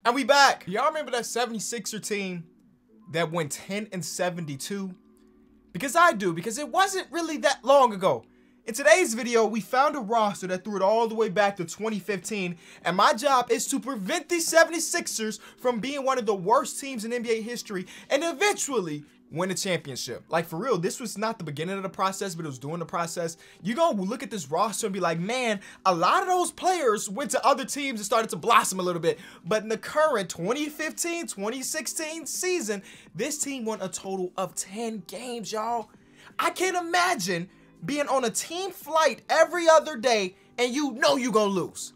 And we back. Y'all remember that 76er team that went 10-72? Because I do, because it wasn't really that long ago. In today's video, we found a roster that threw it all the way back to 2015, and my job is to prevent these 76ers from being one of the worst teams in NBA history and eventually win a championship. Like, for real, this was not the beginning of the process, but it was during the process. You gonna look at this roster and be like, man, a lot of those players went to other teams and started to blossom a little bit. But in the current 2015-2016 season, this team won a total of 10 games, y'all. I can't imagine being on a team flight every other day and you know you're gonna lose.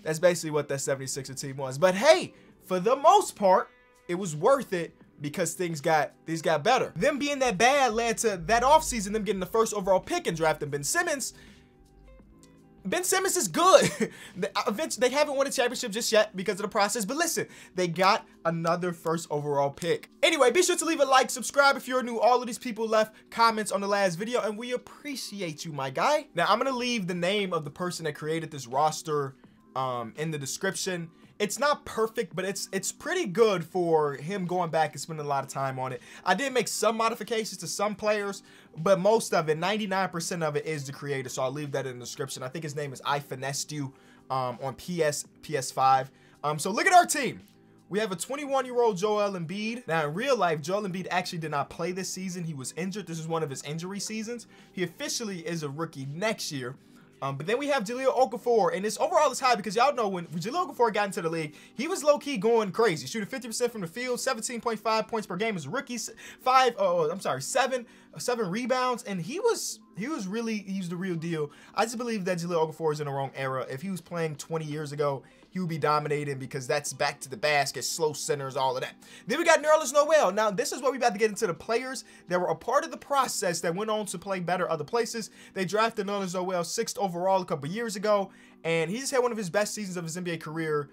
That's basically what that 76er team was. But hey, for the most part, it was worth it because things got better. Them being that bad led to that offseason, them getting the first overall pick and drafting Ben Simmons. Ben Simmons is good. Eventually, they haven't won a championship just yet because of the process, but listen, they got another first overall pick. Anyway, be sure to leave a like, subscribe if you're new. All of these people left comments on the last video, and we appreciate you, my guy. Now, I'm gonna leave the name of the person that created this roster in the description. It's not perfect, but it's pretty good for him going back and spending a lot of time on it. I did make some modifications to some players, but most of it, 99% of it, is the creator. So I'll leave that in the description. I think his name is I Finessed You on PS5. So look at our team. We have a 21-year-old Joel Embiid. Now, in real life, Joel Embiid actually did not play this season. He was injured. This is one of his injury seasons. He officially is a rookie next year. But then we have Jahlil Okafor, and this overall is high because y'all know when Jahlil Okafor got into the league, he was low-key going crazy, shooting 50% from the field, 17.5 points per game as a rookie, 7 rebounds, and he was the real deal. I just believe that Jahlil Okafor is in the wrong era. If he was playing 20 years ago, he would be dominating because that's back to the basket, slow centers, all of that. Then we got Nerlens Noel. Now, this is where we about to get into the players that were a part of the process that went on to play better other places. They drafted Nerlens Noel 6th overall a couple years ago, and he just had one of his best seasons of his NBA career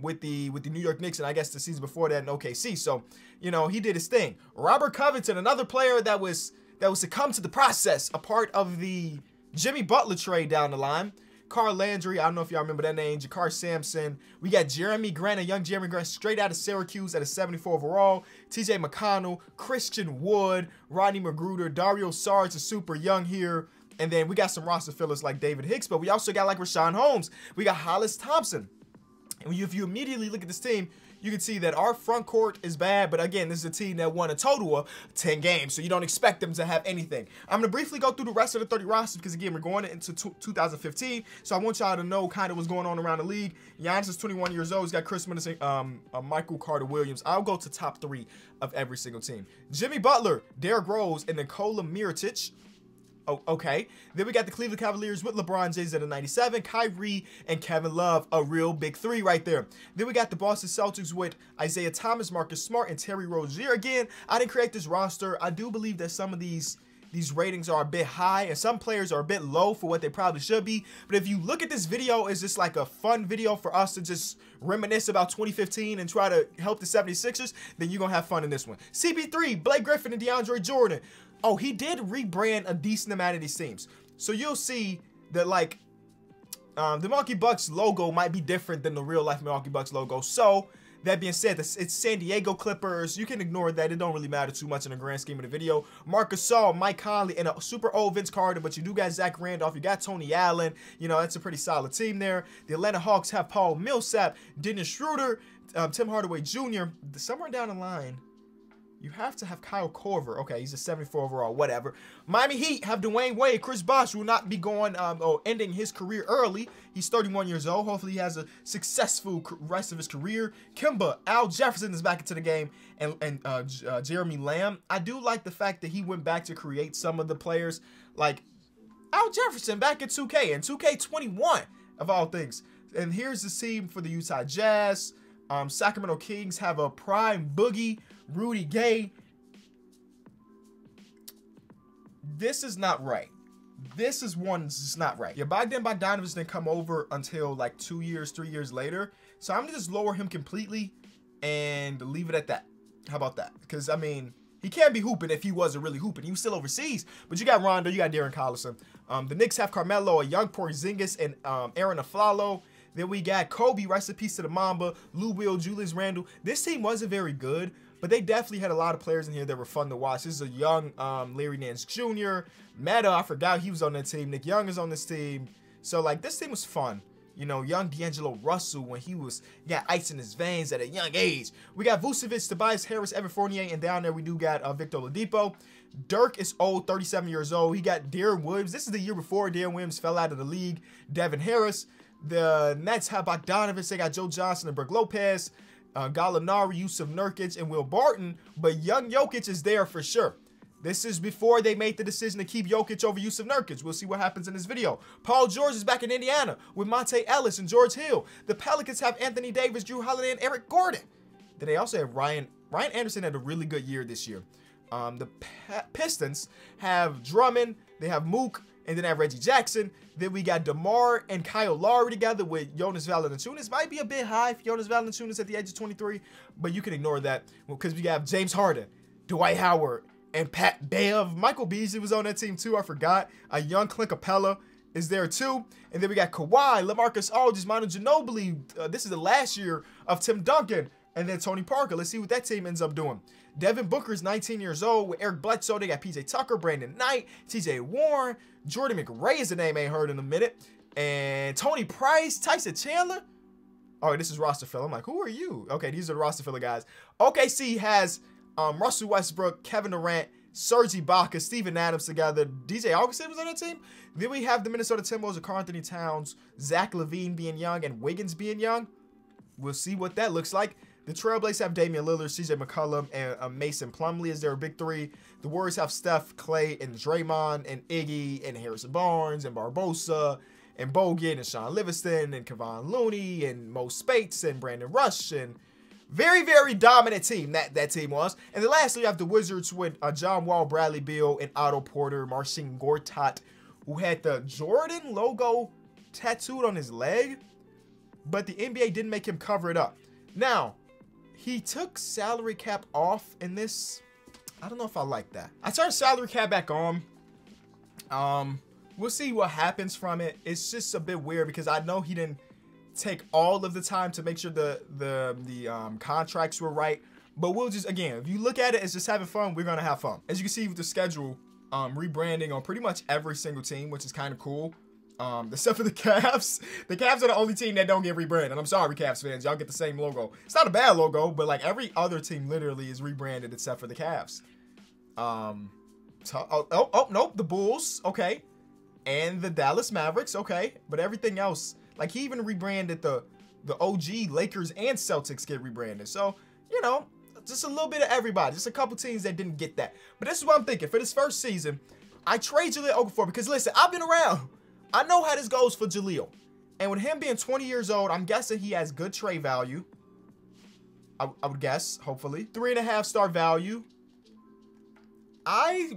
with the New York Knicks, and I guess the season before that in OKC. So, you know, he did his thing. Robert Covington, another player that was succumbed to the process, a part of the Jimmy Butler trade down the line. Carl Landry, I don't know if y'all remember that name. Jakar Sampson. We got Jeremy Grant, a young Jeremy Grant straight out of Syracuse at a 74 overall. TJ McConnell, Christian Wood, Rodney McGruder, Dario Saric is super young here. And then we got some roster fillers like David Hicks, but we also got like Rashawn Holmes. We got Hollis Thompson. And if you immediately look at this team, you can see that our front court is bad, but again, this is a team that won a total of 10 games, so you don't expect them to have anything. I'm going to briefly go through the rest of the 30 rosters because, again, we're going into 2015, so I want y'all to know kind of what's going on around the league. Giannis is 21 years old. He's got Chris Middleton, Michael Carter-Williams. I'll go to top 3 of every single team. Jimmy Butler, Derrick Rose, and Nikola Mirotic. Oh, okay. Then we got the Cleveland Cavaliers with LeBron James at a 97, Kyrie and Kevin Love, a real big 3 right there. Then we got the Boston Celtics with Isaiah Thomas, Marcus Smart, and Terry Rozier. Again, I didn't create this roster. I do believe that some of these ratings are a bit high and some players are a bit low for what they probably should be. But if you look at this video, it's just like a fun video for us to just reminisce about 2015 and try to help the 76ers, then you're going to have fun in this one. CP3, Blake Griffin, and DeAndre Jordan. Oh, he did rebrand a decent amount of these teams. So you'll see that, like, the Milwaukee Bucks logo might be different than the real-life Milwaukee Bucks logo. So, that being said, it's San Diego Clippers. You can ignore that. It don't really matter too much in the grand scheme of the video. Marc Gasol, Mike Conley, and a super old Vince Carter. But you do got Zach Randolph. You got Tony Allen. You know, that's a pretty solid team there. The Atlanta Hawks have Paul Millsap, Dennis Schroeder, Tim Hardaway Jr. Somewhere down the line, you have to have Kyle Korver. Okay, he's a 74 overall, whatever. Miami Heat have Dwayne Wade. Chris Bosh will not be going or ending his career early. He's 31 years old. Hopefully he has a successful rest of his career. Kemba, Al Jefferson is back into the game, and Jeremy Lamb. I do like the fact that he went back to create some of the players, like Al Jefferson back in 2K and 2K21 of all things. And here's the team for the Utah Jazz. Sacramento Kings have a prime Boogie, Rudy Gay. This is not right. This is one that's just not right. Yeah, Bogdan Bogdanovic didn't come over until like 2 years, 3 years later. So I'm gonna just lower him completely and leave it at that. How about that? Because, I mean, he can't be hooping if he wasn't really hooping. He was still overseas. But you got Rondo, you got Darren Collison. The Knicks have Carmelo, a young Porzingis, and Aaron Aflalo. Then we got Kobe, rest in peace to the Mamba, Lou Will, Julius Randle. This team wasn't very good, but they definitely had a lot of players in here that were fun to watch. This is a young Larry Nance Jr. Meta, I forgot he was on that team. Nick Young is on this team. So, like, this team was fun. You know, young D'Angelo Russell when he got ice in his veins at a young age. We got Vucevic, Tobias Harris, Evan Fournier, and down there we do got Victor Oladipo. Dirk is old, 37 years old. He got Deron Williams. This is the year before Deron Williams fell out of the league. Devin Harris. The Nets have Bogdanovich. They got Joe Johnson and Brook Lopez. Gallinari, Yusuf Nurkic, and Will Barton. But young Jokic is there for sure. This is before they made the decision to keep Jokic over Yusuf Nurkic. We'll see what happens in this video. Paul George is back in Indiana with Monte Ellis and George Hill. The Pelicans have Anthony Davis, Drew Holiday, and Eric Gordon. Then they also have Ryan Anderson had a really good year this year. The Pistons have Drummond, they have Mook, and then they have Reggie Jackson. Then we got DeMar and Kyle Lowry together with Jonas Valanciunas. Might be a bit high for Jonas Valanciunas at the age of 23, but you can ignore that because we got James Harden, Dwight Howard, and Pat Bev. Michael Beasley was on that team too, I forgot. A young Clint Capella is there too. And then we got Kawhi, LaMarcus Aldridge, Manu Ginobili. This is the last year of Tim Duncan. And then Tony Parker. Let's see what that team ends up doing. Devin Booker is 19 years old with Eric Bledsoe. They got PJ Tucker, Brandon Knight, TJ Warren. Jordan McRae is a name I ain't heard in a minute. And Tony Price, Tyson Chandler. Oh, this is roster fill. I'm like, who are you? Okay, these are the roster filler guys. OKC has Russell Westbrook, Kevin Durant, Serge Ibaka, Steven Adams together. DJ Augustin was on that team. Then we have the Minnesota Timberwolves with Karl Anthony Towns, Zach LaVine being young, and Wiggins being young. We'll see what that looks like. The Trailblazers have Damian Lillard, CJ McCollum, and Mason Plumlee as their big three. The Warriors have Steph, Clay, and Draymond, and Iggy, and Harrison Barnes, and Barbosa, and Bogut, and Sean Livingston, and Kevon Looney, and Mo Spates, and Brandon Rush, and very, very dominant team that team was. And then lastly, you have the Wizards with John Wall, Bradley Beal, and Otto Porter, Marcin Gortat, who had the Jordan logo tattooed on his leg, but the NBA didn't make him cover it up. Now, he took salary cap off in this. I don't know if I like that. I turned salary cap back on. We'll see what happens from it. It's just a bit weird because I know he didn't take all of the time to make sure the contracts were right. But we'll just, again, if you look at it as just having fun, we're going to have fun. As you can see with the schedule, rebranding on pretty much every single team, which is kind of cool. Except for the Cavs. The Cavs are the only team that don't get rebranded. I'm sorry, Cavs fans. Y'all get the same logo. It's not a bad logo, but like every other team literally is rebranded except for the Cavs. Nope. The Bulls. Okay. And the Dallas Mavericks. Okay. But everything else, like he even rebranded the OG Lakers and Celtics get rebranded. So, you know, just a little bit of everybody. Just a couple teams that didn't get that. But this is what I'm thinking. For this first season, I trade Jahlil Okafor because, listen, I've been around. I know how this goes for Jahlil. And with him being 20 years old, I'm guessing he has good trade value. I would guess, hopefully. 3.5-star value. I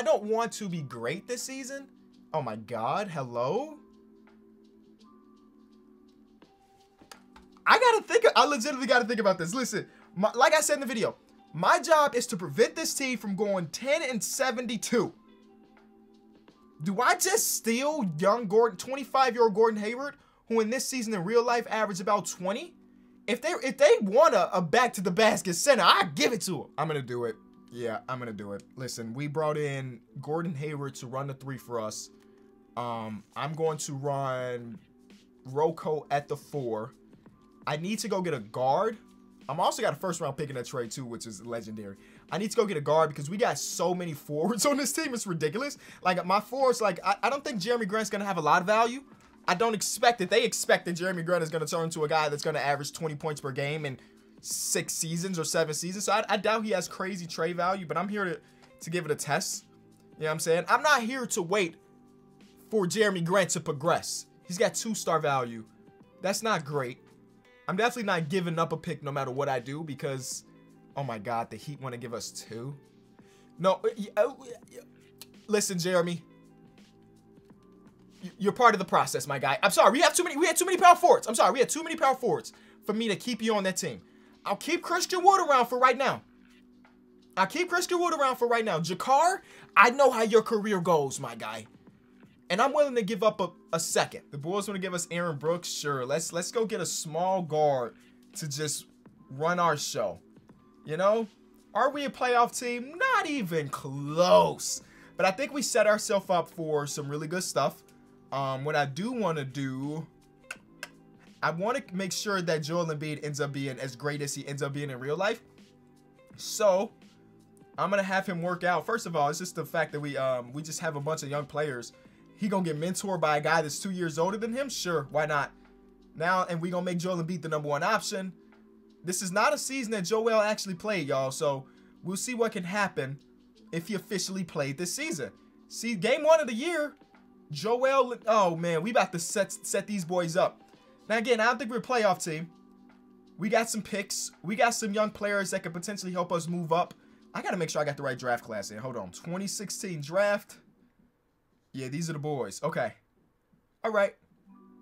don't want to be great this season. Oh my God, hello? I legitimately gotta think about this. Listen, like I said in the video, my job is to prevent this team from going 10-72. Do I just steal young Gordon, 25-year-old Gordon Hayward, who in this season in real life averaged about 20? If they want a back to the basket center, I give it to them. I'm gonna do it. Yeah, I'm gonna do it. Listen, we brought in Gordon Hayward to run the 3 for us. I'm going to run Rocco at the 4. I need to go get a guard. I'm also got a first-round pick in that trade too, which is legendary. I need to go get a guard because we got so many forwards on this team. It's ridiculous. Like, my forwards, like, I don't think Jeremy Grant's going to have a lot of value. I don't expect it. They expect that Jeremy Grant is going to turn into a guy that's going to average 20 points per game in 6 seasons or 7 seasons. So I doubt he has crazy trade value, but I'm here to give it a test. You know what I'm saying? I'm not here to wait for Jeremy Grant to progress. He's got 2-star value. That's not great. I'm definitely not giving up a pick no matter what I do because, oh my God, the Heat want to give us 2. No, listen, Jeremy. You're part of the process, my guy. I'm sorry. We had too many power forwards. I'm sorry. We had too many power forwards for me to keep you on that team. I'll keep Christian Wood around for right now. Jakar, I know how your career goes, my guy. And I'm willing to give up a second. The Bulls want to give us Aaron Brooks. Sure, let's go get a small guard to just run our show. You know, are we a playoff team? Not even close. But I think we set ourselves up for some really good stuff. What I do want to do, I want to make sure that Joel Embiid ends up being as great as he ends up being in real life. So I'm gonna have him work out. First of all, it's just the fact that we just have a bunch of young players. He gonna get mentored by a guy that's 2 years older than him? Sure, why not? Now, and we gonna make Joel Embiid the #1 option. This is not a season that Joel actually played, y'all. So we'll see what can happen if he officially played this season. See, game 1 of the year, Joel. Oh man, we about to set these boys up. Now again, I don't think we're a playoff team. We got some picks. We got some young players that could potentially help us move up. I gotta make sure I got the right draft class in. Hold on, 2016 draft. Yeah, these are the boys. Okay, all right.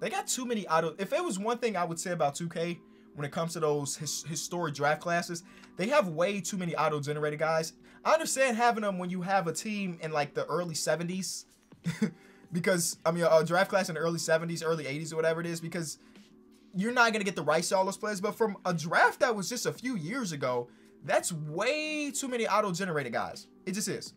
They got too many auto. If it was one thing I would say about 2K when it comes to those historic draft classes, they have way too many auto-generated guys. I understand having them when you have a team in like the early 70s. Because, I mean, a draft class in the early 70s, early 80s, or whatever it is, because you're not going to get the rights to all those players. But from a draft that was just a few years ago, that's way too many auto-generated guys. It just is.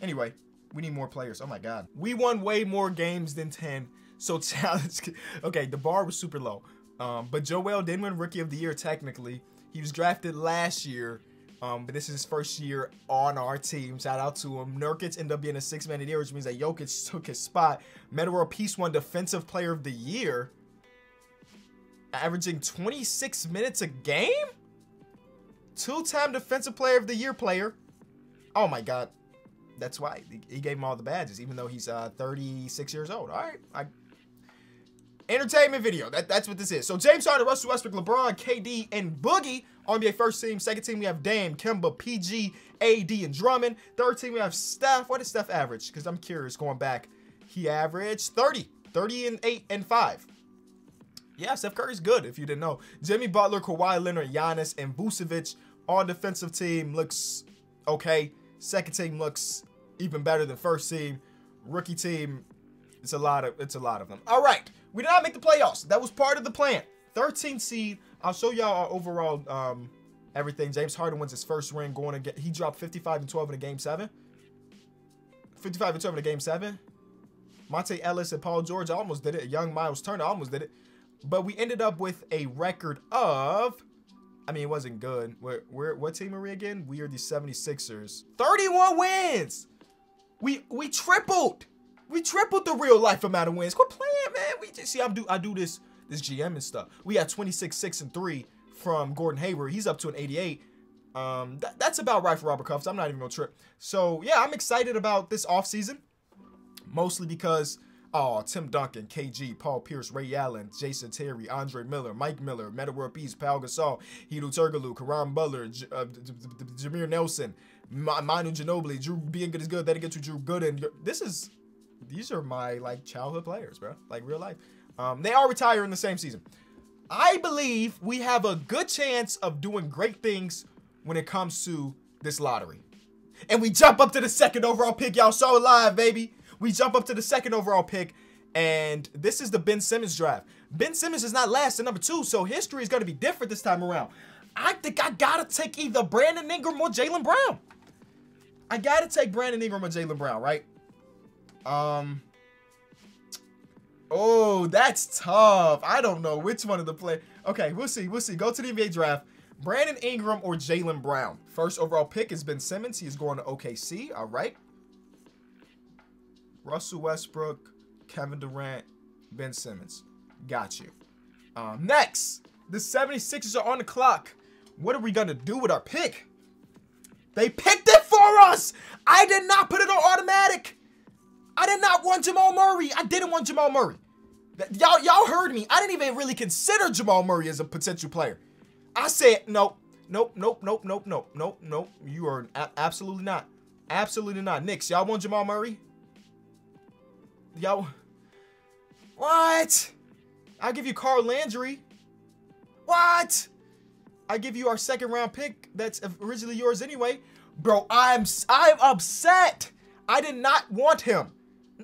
Anyway, we need more players. Oh, my God. We won way more games than 10. So, challenge. Okay, the bar was super low. But Joel did win Rookie of the Year, technically. He was drafted last year. But this is his first year on our team. Shout out to him. Nurkic ended up being a 6-man of the year, which means that Jokic took his spot. Metta World Peace won Defensive Player of the Year, averaging 26 minutes a game? 2-time Defensive Player of the Year player. Oh my God. That's why he gave him all the badges, even though he's 36 years old. All right. Entertainment video. That's what this is. So James Harden, Russell Westbrook, LeBron, KD, and Boogie on NBA first team. Second team, we have Dame, Kemba, PG, AD, and Drummond. Third team, we have Steph. What did Steph average? Because I'm curious going back. He averaged 30 and 8 and 5. Yeah, Steph Curry's good if you didn't know. Jimmy Butler, Kawhi Leonard, Giannis, and Vucevic on defensive team looks okay. Second team looks even better than first team. Rookie team, it's a lot of them. All right. We did not make the playoffs. That was part of the plan. 13th seed. I'll show y'all our overall everything. James Harden wins his first ring going again. He dropped 55 and 12 in a game 7. 55 and 12 in a game 7. Monte Ellis and Paul George almost did it. Young Miles Turner almost did it. But we ended up with a record of, I mean, it wasn't good. What team are we again? We are the 76ers. 31 wins. We tripled. We tripled the real life amount of wins. Quit playing, man. We just see I do this GM and stuff. We got 26, 6, and 3 from Gordon Hayward. He's up to an 88. That's about right for Robert Cuffs. I'm not even gonna trip. So yeah, I'm excited about this offseason. Mostly because Tim Duncan, KG, Paul Pierce, Ray Allen, Jason Terry, Andre Miller, Mike Miller, Metta World Peace, Pau Gasol, Hedo Turkoglu, Karan Butler, Jameer Nelson, Manu Ginobili, Drew being good is good. That'll get you Drew Gooden. These are my like childhood players, bro. Like real life. They all retire in the same season. I believe we have a good chance of doing great things when it comes to this lottery. And we jump up to the 2nd overall pick. Y'all saw it live, baby. We jump up to the 2nd overall pick. And this is the Ben Simmons draft. Ben Simmons is not last at number 2, so history is going to be different this time around. I think I got to take either Brandon Ingram or Jaylen Brown. I got to take Brandon Ingram or Jaylen Brown, right? Oh, that's tough. I don't know which one of the play. Okay, we'll see. Go to the NBA draft. Brandon Ingram or Jaylen Brown. First overall pick is Ben Simmons. He is going to OKC. All right. Russell Westbrook, Kevin Durant, Ben Simmons. Got you. Next, the 76ers are on the clock. What are we going to do with our pick? They picked it for us. I did not put it on automatic. I did not want Jamal Murray. I didn't want Jamal Murray. Y'all heard me. I didn't even really consider Jamal Murray as a potential player. I said, nope. You are absolutely not. Absolutely not. Knicks, y'all want Jamal Murray? Y'all, what? I'll give you Carl Landry. What? I give you our 2nd round pick that's originally yours anyway. Bro, I'm upset. I did not want him.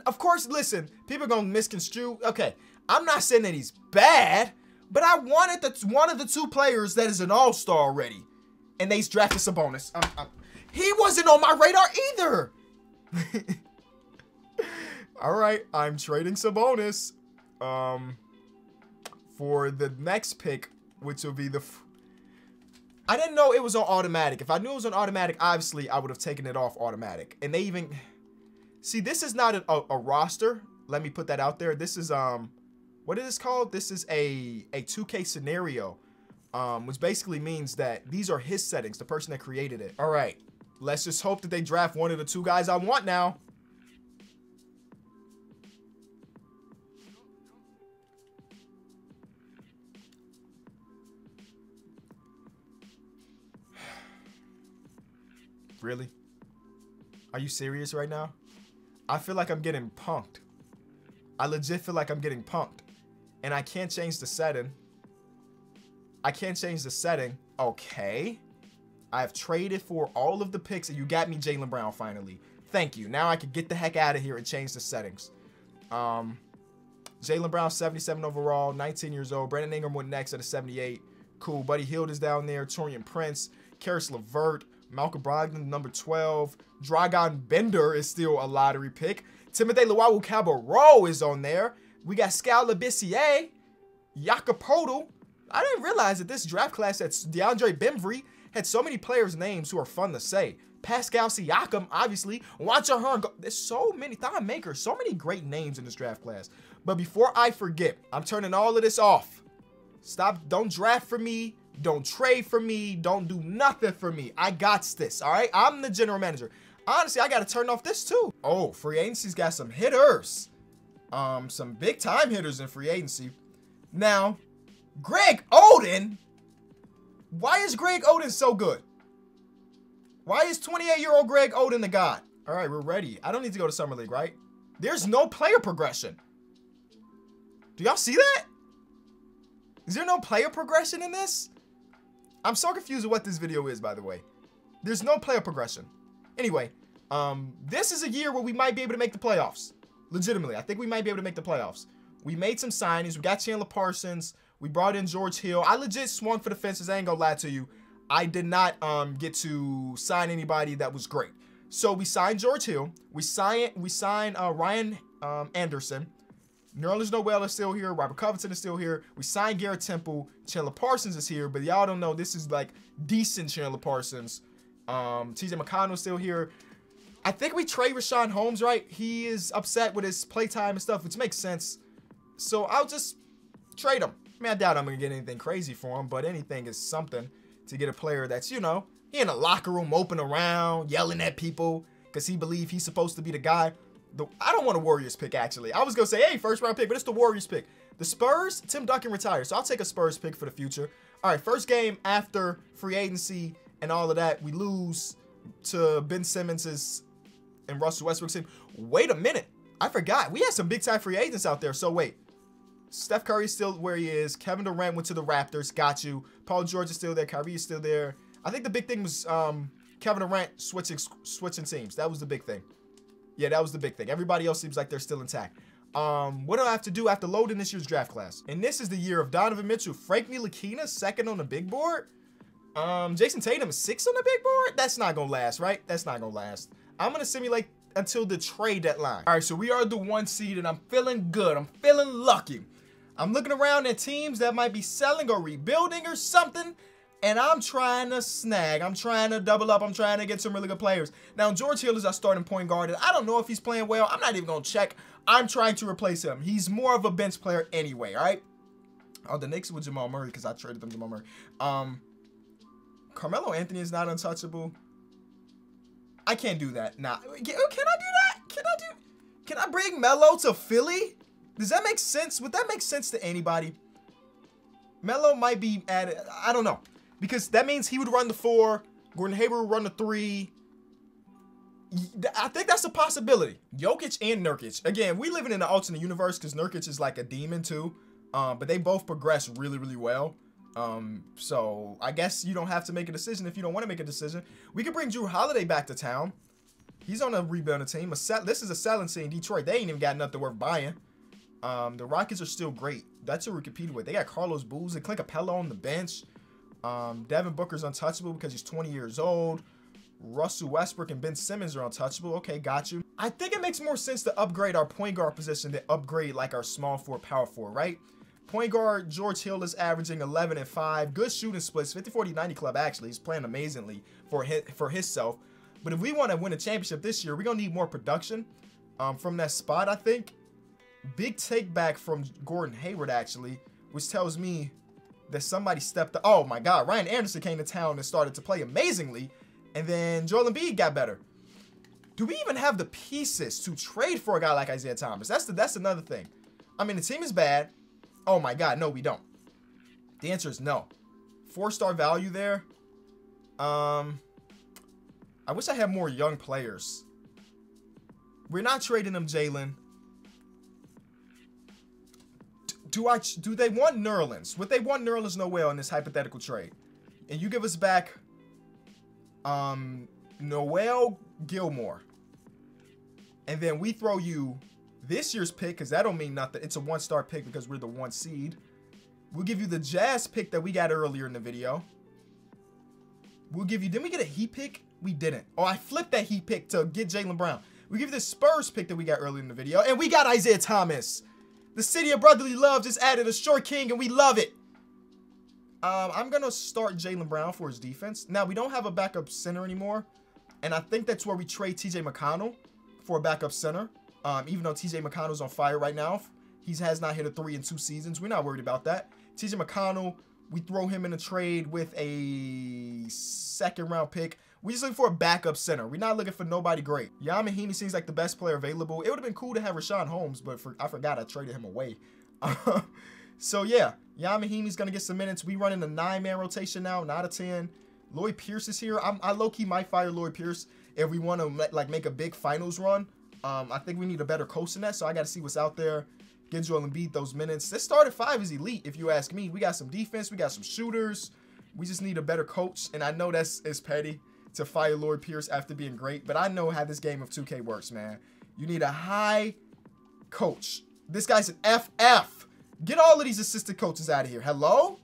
Of course, listen, people are gonna misconstrue. Okay, I'm not saying that he's bad, but I wanted one of the two players that is an all-star already, and they drafted Sabonis. He wasn't on my radar either. All right, I'm trading Sabonis for the next pick, which will be the... I didn't know it was on automatic. If I knew it was on automatic, obviously, I would have taken it off automatic. And they even... See, this is not a roster. Let me put that out there. This is, what is this called? This is a 2K scenario, which basically means that these are his settings, the person that created it. All right, let's just hope that they draft one of the two guys I want now. Really? Are you serious right now? I feel like I'm getting punked. I legit feel like I'm getting punked. And I can't change the setting. I can't change the setting. Okay. I've traded for all of the picks and you got me Jaylen Brown finally. Thank you. Now I can get the heck out of here and change the settings. Jaylen Brown, 77 overall, 19 years old. Brandon Ingram went next at a 78. Cool. Buddy Hield is down there. Taurean Prince. Karis LeVert. Malcolm Brogdon, number 12. Dragan Bender is still a lottery pick. Timothy Luwawu-Cabarrot is on there. We got Skal Labissiere. Jakob Poeltl. I didn't realize that this draft class that's DeAndre Bembry had so many players' names who are fun to say. Pascal Siakam, obviously. Juancho Hearn. There's so many. Thon Maker. So many great names in this draft class. But before I forget, I'm turning all of this off. Stop. Don't draft for me. Don't trade for me. Don't do nothing for me. I got this, all right? I'm the general manager. Honestly, I got to turn off this too. Oh, free agency's got some hitters. Some big-time hitters in free agency. Now, Greg Oden. Why is Greg Oden so good? Why is 28-year-old Greg Oden the god? All right, we're ready. I don't need to go to Summer League, right? There's no player progression. Do y'all see that? Is there no player progression in this? I'm so confused with what this video is, by the way. There's no player progression. Anyway, this is a year where we might be able to make the playoffs. Legitimately, I think we might be able to make the playoffs. We made some signings. We got Chandler Parsons. We brought in George Hill. I legit swung for the fences. I ain't gonna lie to you. I did not get to sign anybody that was great. So we signed George Hill. We signed Ryan Anderson. Nerlens Noel is still here. Robert Covington is still here. We signed Garrett Temple. Chandler Parsons is here, but y'all don't know this is like decent Chandler Parsons. TJ McConnell is still here. I think we trade Richaun Holmes, right? He is upset with his playtime and stuff, which makes sense. So I'll just trade him. I mean, I doubt I'm going to get anything crazy for him, but anything is something to get a player that's, you know, he in the locker room moping around, yelling at people because he believes he's supposed to be the guy. I don't want a Warriors pick, actually. I was going to say, hey, first round pick, but it's the Warriors pick. The Spurs, Tim Duncan retires, so I'll take a Spurs pick for the future. All right, first game after free agency and all of that, we lose to Ben Simmons' and Russell Westbrook's team. Wait a minute. I forgot. We had some big-time free agents out there, so wait. Steph Curry's still where he is. Kevin Durant went to the Raptors. Got you. Paul George is still there. Kyrie is still there. I think the big thing was Kevin Durant switching teams. That was the big thing. Yeah, that was the big thing. Everybody else seems like they're still intact. What do I have to do? I have to load in this year's draft class. And this is the year of Donovan Mitchell. Frank Ntilikina, second on the big board. Jason Tatum, 6th on the big board? That's not going to last, right? That's not going to last. I'm going to simulate until the trade deadline. All right, so we are the 1 seed, and I'm feeling good. I'm feeling lucky. I'm looking around at teams that might be selling or rebuilding or something, and I'm trying to snag. I'm trying to double up. I'm trying to get some really good players. Now, George Hill is our starting point guard, and I don't know if he's playing well. I'm not even going to check. I'm trying to replace him. He's more of a bench player anyway, all right? Oh, the Knicks with Jamal Murray because I traded them Jamal Murray. Carmelo Anthony is not untouchable. I can't do that. Nah. Can I do that? Can I bring Melo to Philly? Does that make sense? Would that make sense to anybody? Melo might be added. I don't know. Because that means he would run the 4. Gordon Hayward would run the 3. I think that's a possibility. Jokic and Nurkic. Again, we living in an alternate universe because Nurkic is like a demon too. But they both progress really, really well. So I guess you don't have to make a decision if you don't want to make a decision. We could bring Drew Holiday back to town. He's on a rebuilding team. This is a selling team. Detroit, they ain't even got nothing worth buying. The Rockets are still great. That's who we're competing with. They got Carlos Boozer and Clint Capella on the bench. Devin Booker's untouchable because he's 20 years old. Russell Westbrook and Ben Simmons are untouchable. Okay, got you. I think it makes more sense to upgrade our point guard position than upgrade like our small forward, power forward, right? Point guard George Hill is averaging 11 and 5. Good shooting splits. 50-40-90 club, actually. He's playing amazingly for himself. But if we want to win a championship this year, we're going to need more production from that spot, I think. Big take back from Gordon Hayward, actually, which tells me that somebody stepped up. Oh, my God. Ryan Anderson came to town and started to play amazingly. And then Joel Embiid got better. Do we even have the pieces to trade for a guy like Isaiah Thomas? That's another thing. I mean, the team is bad. Oh, my God. No, we don't. The answer is no. 4-star value there. I wish I had more young players. We're not trading them, Jalen. Do they want Nerlens? Would they want Nerlens Noel in this hypothetical trade? And you give us back Noel Gilmore. And then we throw you this year's pick, because that don't mean nothing. It's a 1-star pick because we're the 1 seed. We'll give you the Jazz pick that we got earlier in the video. We'll give you, didn't we get a Heat pick? We didn't. Oh, I flipped that Heat pick to get Jaylen Brown. We give you the Spurs pick that we got earlier in the video. And we got Isaiah Thomas. The city of brotherly love just added a short king, and we love it. I'm going to start Jaylen Brown for his defense. Now, we don't have a backup center anymore. And I think that's where we trade TJ McConnell for a backup center. Even though TJ McConnell's on fire right now. He has not hit a 3 in 2 seasons. We're not worried about that. TJ McConnell, we throw him in a trade with a 2nd-round pick. We're just looking for a backup center. We're not looking for nobody great. Ian Mahinmi seems like the best player available. It would have been cool to have Rashawn Holmes, but I forgot I traded him away. So, yeah, Ian Mahinmi's going to get some minutes. We running a 9-man rotation now, not a 10. Lloyd Pierce is here. I low-key might fire Lloyd Pierce if we want to like make a big finals run. I think we need a better coach than that, so I got to see what's out there. Get Joel Embiid those minutes. This start at 5 is elite, if you ask me. We got some defense. We got some shooters. We just need a better coach, and I know it's petty to fire Lloyd Pierce after being great, but I know how this game of 2K works, man. You need a high coach. This guy's an FF. Get all of these assistant coaches out of here. Hello?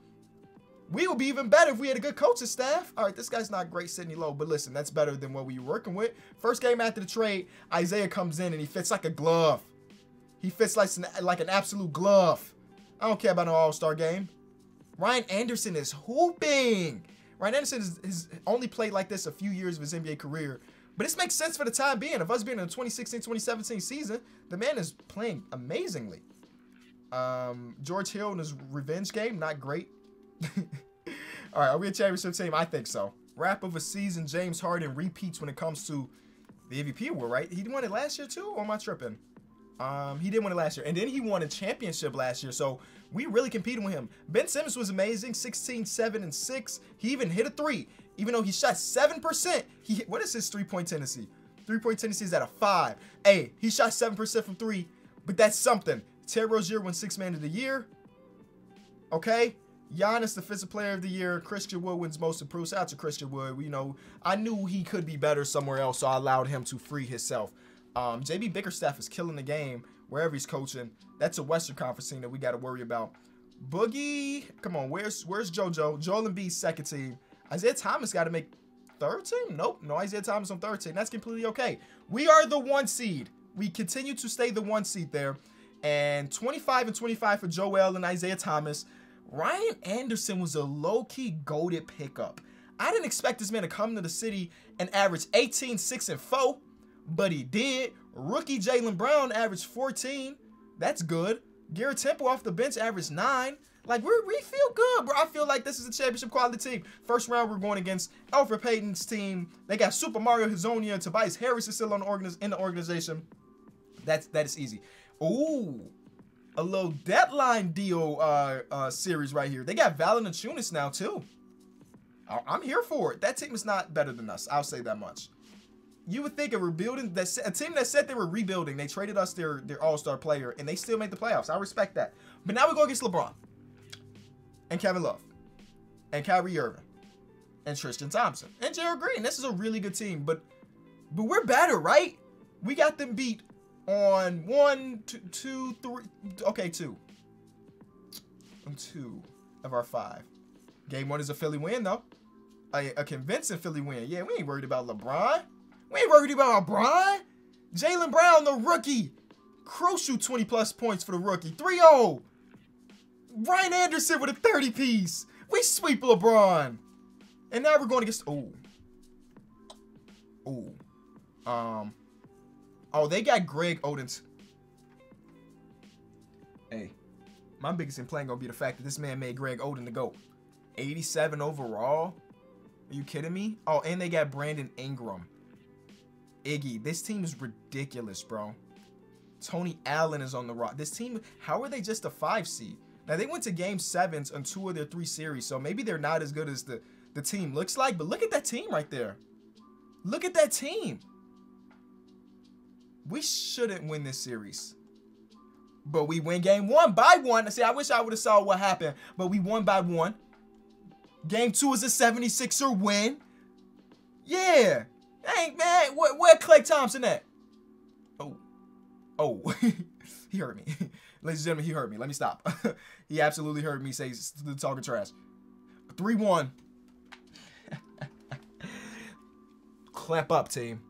We would be even better if we had a good coaching staff. All right, this guy's not great, Sidney Lowe, but listen, that's better than what we were working with. First game after the trade, Isaiah comes in and he fits like a glove. He fits like an absolute glove. I don't care about an all-star game. Ryan Anderson is hooping. Ryan Anderson has only played like this a few years of his NBA career. But this makes sense for the time being. Of us being in the 2016-2017 season, the man is playing amazingly. George Hill in his revenge game, not great. All right, are we a championship team? I think so. Wrap of a season, James Harden repeats when it comes to the MVP award, right? He won it last year too, or am I tripping? He did win it last year. And then he won a championship last year, so we really competed with him. Ben Simmons was amazing, 16, 7, and 6. He even hit a 3. Even though he shot 7%, what is his three-point tendency? Three-point tendency is at a 5. Hey, he shot 7% from 3, but that's something. Terry Rozier won 6th Man of the Year. Okay? Giannis, Defensive Player of the Year. Christian Wood wins Most Improved. Shout out to Christian Wood. You know, I knew he could be better somewhere else, so I allowed him to free himself. JB Bickerstaff is killing the game wherever he's coaching. That's a Western Conference team that we got to worry about. Boogie, come on, where's JoJo? Joel Embiid's 2nd team. Isaiah Thomas got to make 3rd team? Nope, no Isaiah Thomas on 3rd team. That's completely okay. We are the 1 seed. We continue to stay the 1 seed there. And 25 and 25 for Joel and Isaiah Thomas. Ryan Anderson was a low-key goated pickup. I didn't expect this man to come to the city and average 18, 6, and 4, but he did. Rookie Jaylen Brown averaged 14. That's good. Garrett Temple off the bench averaged 9. Like, we feel good, bro. I feel like this is a championship quality team. First round, we're going against Elfrid Payton's team. They got Super Mario Hezonja and Tobias Harris is still in the organization. That is easy. Ooh. A little deadline deal series right here. They got Valanciunas now, too. I'm here for it. That team is not better than us. I'll say that much. You would think a team that said they were rebuilding, they traded us their all-star player, and they still made the playoffs. I respect that. But now we go against LeBron and Kevin Love and Kyrie Irving and Tristan Thompson and Gerald Green. This is a really good team, but But we're better, right? We got them beat on 1, 2, 3. Okay, 2. 2 of our 5. Game 1 is a Philly win, though. A convincing Philly win. Yeah, we ain't worried about LeBron. We ain't worried about LeBron. Jaylen Brown, the rookie. Crucial 20-plus points for the rookie. 3-0. Ryan Anderson with a 30-piece. We sweep LeBron. And now we're going against... Oh, they got Greg Oden. Hey, my biggest complaint gonna be the fact that this man made Greg Oden the GOAT. 87 overall? Are you kidding me? Oh, and they got Brandon Ingram. Iggy, this team is ridiculous, bro. Tony Allen is on the rock. This team, how are they just a 5 seed? Now, they went to game 7s on 2 of their 3 series, so maybe they're not as good as the team looks like, but look at that team right there. Look at that team. We shouldn't win this series. But we win game 1 by 1. See, I wish I would have saw what happened, but we won by 1. Game 2 is a 76er win. Yeah. Hey, man, where Klay Thompson at? Oh. He heard me. Ladies and gentlemen, he heard me. Let me stop. He absolutely heard me say talking trash. 3-1. Clap up, team.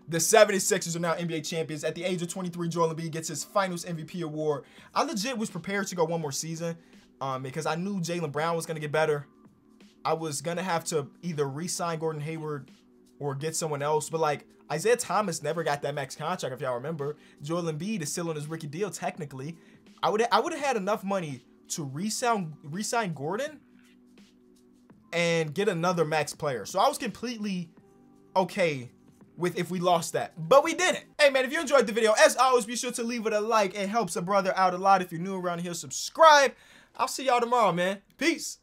The 76ers are now NBA champions. At the age of 23, Joel Embiid gets his finals MVP award. I legit was prepared to go 1 more season because I knew Jaylen Brown was going to get better. I was going to have to either re-sign Gordon Hayward or get someone else. But, like, Isaiah Thomas never got that max contract, if y'all remember. Joel Embiid is still on his rookie deal, technically. I would have had enough money to re-sign Gordon and get another max player. So I was completely okay with if we lost that, but we didn't. Hey man, if you enjoyed the video, as always, be sure to leave it a like. It helps a brother out a lot. If you're new around here, subscribe. I'll see y'all tomorrow, man. Peace.